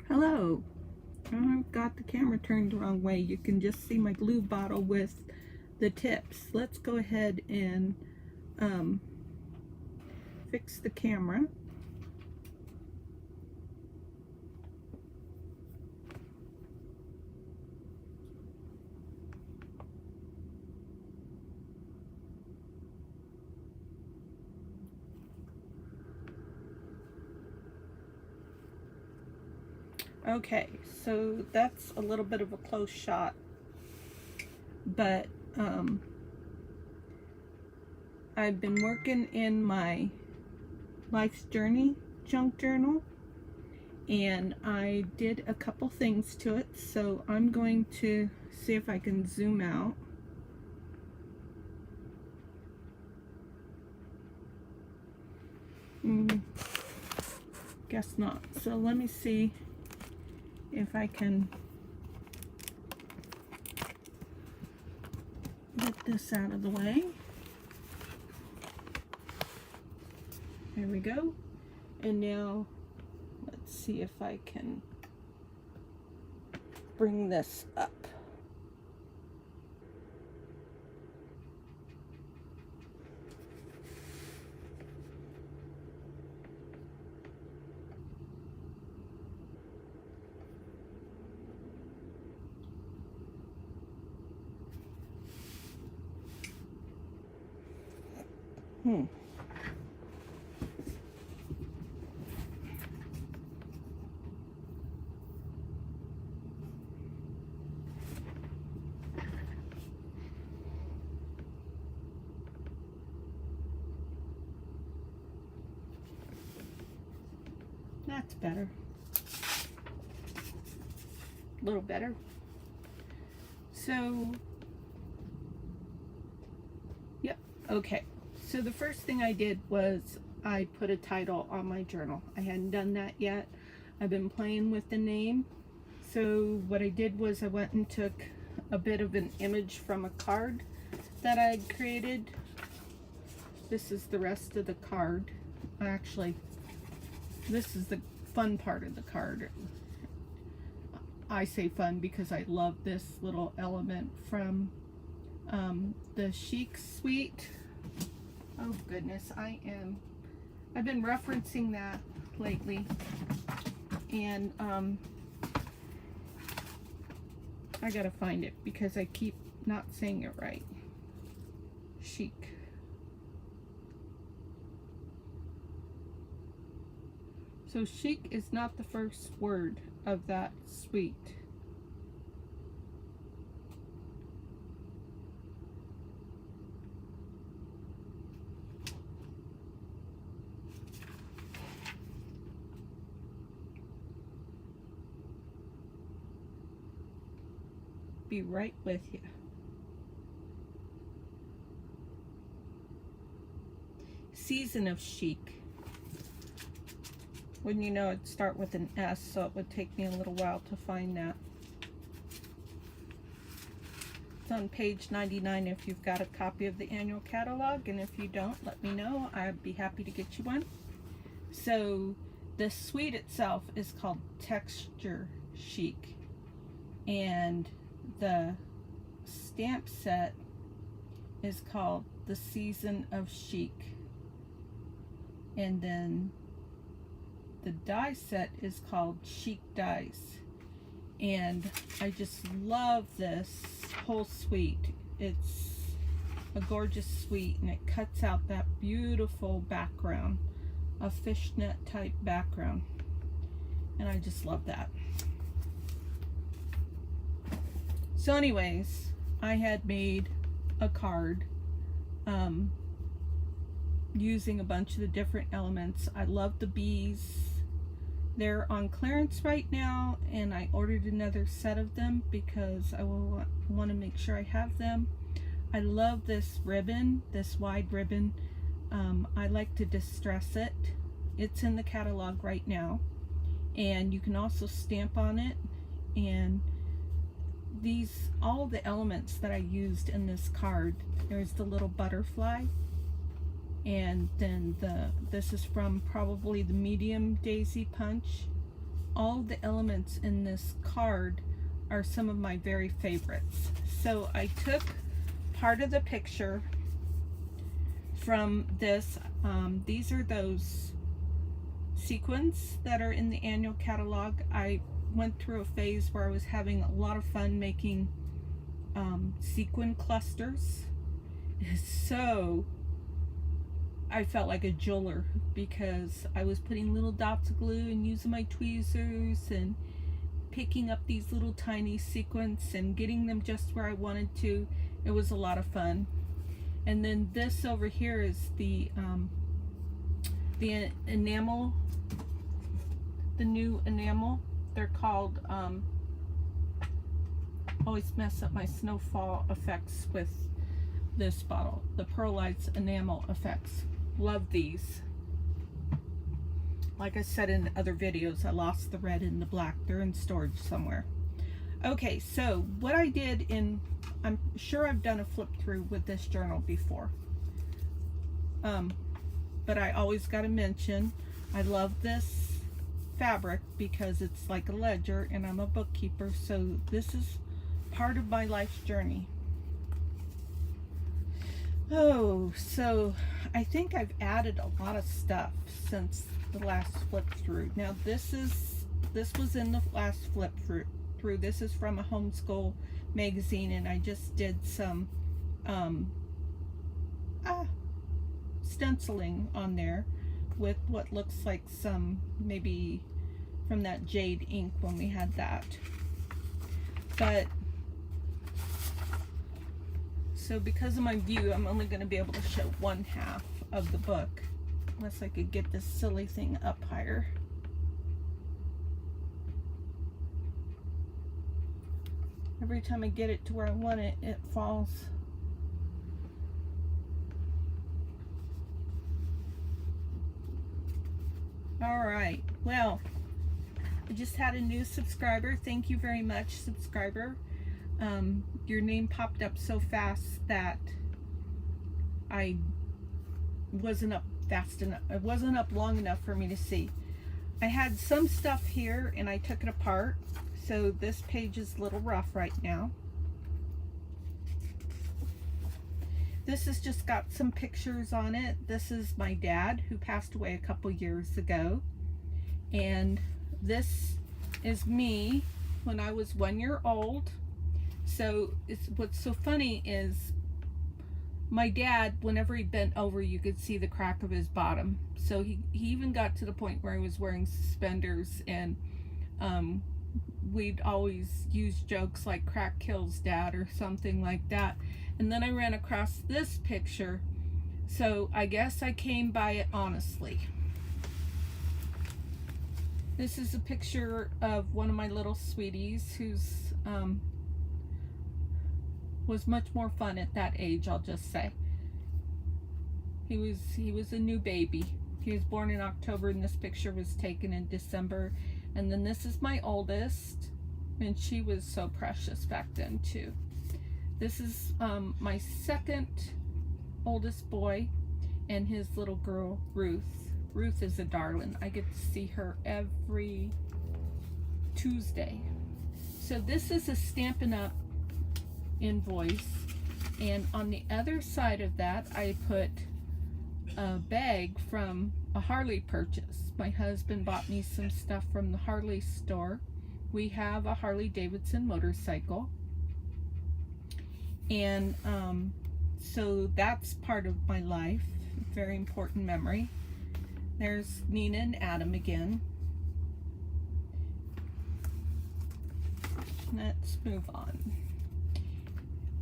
Hello. I've got the camera turned the wrong way. You can just see my glue bottle with the tips. Let's go ahead and fix the camera. Okay, so that's a little bit of a close shot, but I've been working in my Life's Journey junk journal, and I did a couple things to it, so I'm going to see if I can zoom out. Guess not. So let me see if I can get this out of the way. There we go. And now let's see if I can bring this up. That's better. A little better. So, yep, okay. So the first thing I did was I put a title on my journal. I hadn't done that yet. I've been playing with the name. So what I did was I went and took a bit of an image from a card that I had created. This is the rest of the card. Actually, this is the fun part of the card. I say fun because I love this little element from the Chic Suite. Oh goodness, I've been referencing that lately, and I gotta find it because I keep not saying it right. Chic. So chic is not the first word of that suite. Be right with you. Season of Chic. Wouldn't you know, it'd start with an S, so it would take me a little while to find that. It's on page 99 if you've got a copy of the annual catalog, and if you don't, let me know. I'd be happy to get you one. So the suite itself is called Texture Chic, and the stamp set is called the Season of Chic, and then the die set is called Chic Dies. And I just love this whole suite. It's a gorgeous suite, and it cuts out that beautiful background, a fishnet type background, and I just love that. So anyways, I had made a card using a bunch of the different elements. I love the bees. They're on clearance right now, and I ordered another set of them because I want to make sure I have them. I love this ribbon, this wide ribbon. I like to distress it. It's in the catalog right now, and you can also stamp on it. And all the elements that I used in this card, there's the little butterfly, and then this is from probably the medium daisy punch, all the elements in this card are some of my very favorites. So I took part of the picture from this. These are those sequins that are in the annual catalog. I went through a phase where I was having a lot of fun making sequin clusters. So I felt like a jeweler because I was putting little dots of glue and using my tweezers and picking up these little tiny sequins and getting them just where I wanted to. It was a lot of fun. And then this over here is the enamel, the new enamel. They're called, always mess up my snowfall effects with this bottle, the Pearlites enamel effects. Love these. Like I said in other videos, I lost the red and the black. They're in storage somewhere. Okay, so what I did I'm sure I've done a flip through with this journal before. But I always got to mention, I love this fabric because it's like a ledger and I'm a bookkeeper, so this is part of my life's journey. Oh, so I think I've added a lot of stuff since the last flip through. Now this was in the last flip through. This is from a homeschool magazine, and I just did some stenciling on there with what looks like some, maybe from that jade ink when we had that. But so because of my view, I'm only going to be able to show one half of the book, unless I could get this silly thing up higher. Every time I get it to where I want it, it falls. All right, well, I just had a new subscriber. Thank you very much, subscriber. Your name popped up so fast that I wasn't up fast enough. It wasn't up long enough for me to see. I had some stuff here and I took it apart. So this page is a little rough right now. This has just got some pictures on it. This is my dad who passed away a couple years ago. And this is me when I was 1 year old. So what's so funny is my dad, whenever he bent over, you could see the crack of his bottom. So he even got to the point where he was wearing suspenders, and we'd always use jokes like crack kills dad or something like that. And then I ran across this picture, so I guess I came by it honestly. This is a picture of one of my little sweeties who's was much more fun at that age, I'll just say. He was a new baby. He was born in October and this picture was taken in December. And then this is my oldest, and she was so precious back then too. This is my second oldest boy and his little girl, Ruth. Ruth is a darling. I get to see her every Tuesday. So this is a Stampin' Up! Invoice, and on the other side of that I put a bag from a Harley purchase. My husband bought me some stuff from the Harley store. We have a Harley Davidson motorcycle, and so that's part of my life, very important memory. There's Nina and Adam again. Let's move on.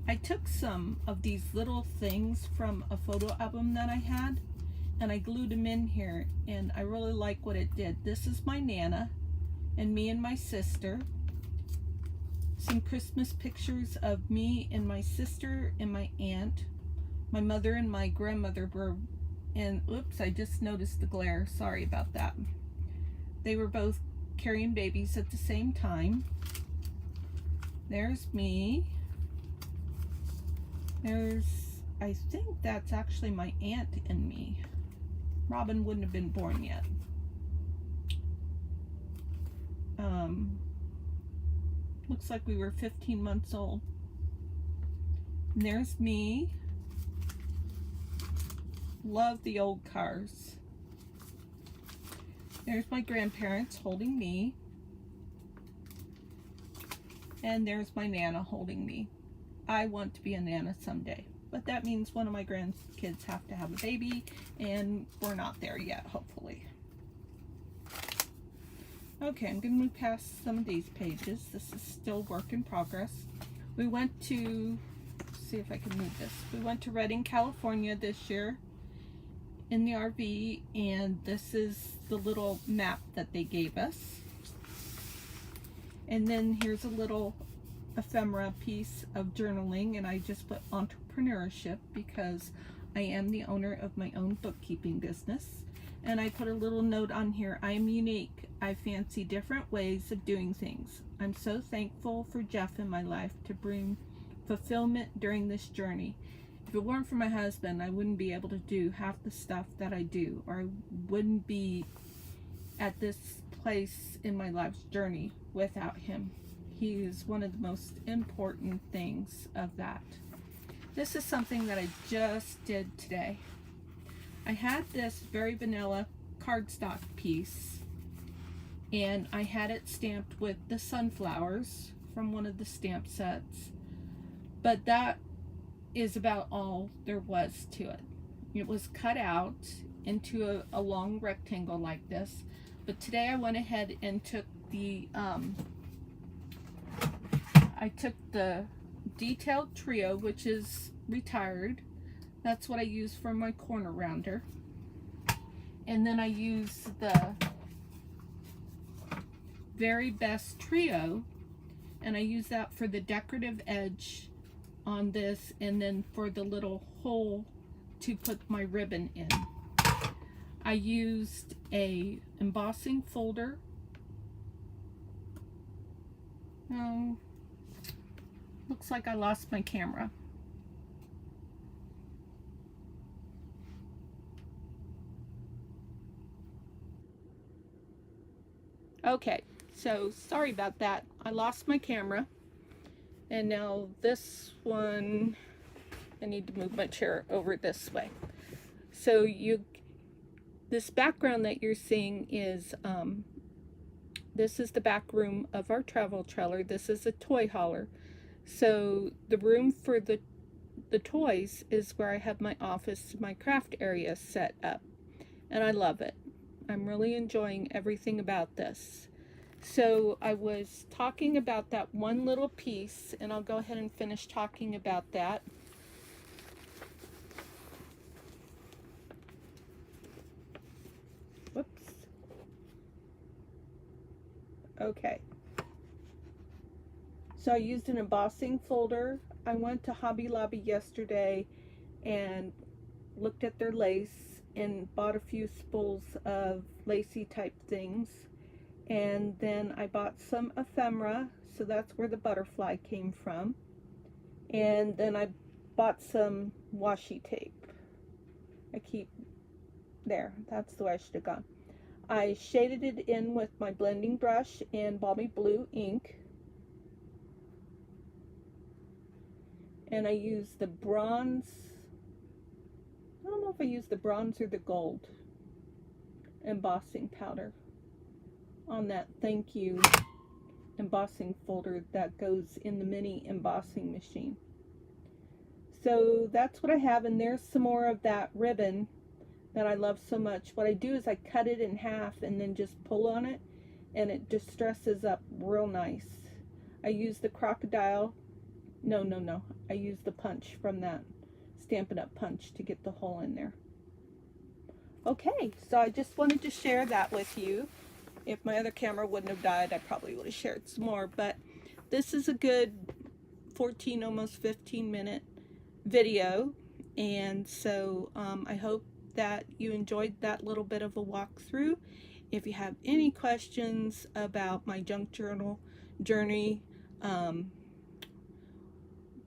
I took some of these little things from a photo album that I had, and I glued them in here, and I really like what it did. This is my Nana and me and my sister. Some Christmas pictures of me and my sister and my aunt. My mother and my grandmother were, and oops, I just noticed the glare. Sorry about that. They were both carrying babies at the same time. There's me. I think that's actually my aunt and me. Robin wouldn't have been born yet. looks like we were 15 months old. And there's me. Love the old cars. There's my grandparents holding me. And there's my Nana holding me. I want to be a Nana someday. But that means one of my grandkids have to have a baby. And we're not there yet, hopefully. Okay, I'm going to move past some of these pages. This is still work in progress. We went to, see if I can move this. We went to Redding, California this year in the RV, and this is the little map that they gave us. And then here's a little ephemera piece of journaling, and I just put entrepreneurship because I am the owner of my own bookkeeping business. And I put a little note on here: I am unique. I fancy different ways of doing things. I'm so thankful for Jeff in my life to bring fulfillment during this journey. If it weren't for my husband, I wouldn't be able to do half the stuff that I do, or I wouldn't be at this place in my life's journey without him. He is one of the most important things of that. This is something that I just did today. I had this very vanilla cardstock piece, and I had it stamped with the sunflowers from one of the stamp sets, but that is about all there was to it. It was cut out into a long rectangle like this, but today I went ahead and took the detailed trio, which is retired. That's what I use for my corner rounder. And then I use the very best trio, and I use that for the decorative edge on this, and then for the little hole to put my ribbon in. I used a embossing folder. Looks like I lost my camera. Okay, so sorry about that. I lost my camera. And now this one, I need to move my chair over this way. So this background that you're seeing is, this is the back room of our travel trailer. This is a toy hauler. So the room for the toys is where I have my office, my craft area set up. And I love it. I'm really enjoying everything about this. So I was talking about that one little piece, and I'll go ahead and finish talking about that. Whoops. Okay. So I used an embossing folder. I went to Hobby Lobby yesterday and looked at their lace and bought a few spools of lacy type things. And then I bought some ephemera, so that's where the butterfly came from. And then I bought some washi tape. That's the way I should have gone. I shaded it in with my blending brush and balmy blue ink. And I used the bronze, I don't know if I used the bronze or the gold embossing powder on that thank you embossing folder that goes in the mini embossing machine. So that's what I have, and there's some more of that ribbon that I love so much. What I do is I cut it in half and then just pull on it, and it just dresses up real nice. I use the crocodile, no, I use the punch from that Stampin' Up! Punch to get the hole in there. Okay, so I just wanted to share that with you. If my other camera wouldn't have died, I probably would have shared some more, but this is a good 14, almost 15 minute video, and so I hope that you enjoyed that little bit of a walkthrough. If you have any questions about my junk journal journey,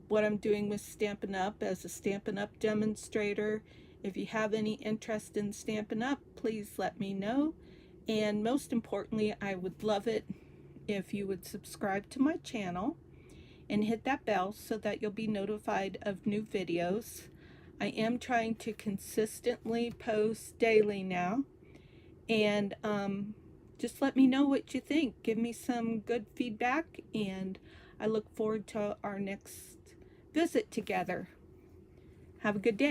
what I'm doing with Stampin' Up! As a Stampin' Up! Demonstrator, if you have any interest in Stampin' Up!, please let me know. And most importantly, I would love it if you would subscribe to my channel and hit that bell so that you'll be notified of new videos. I am trying to consistently post daily now, and just let me know what you think. Give me some good feedback, and I look forward to our next visit together. Have a good day.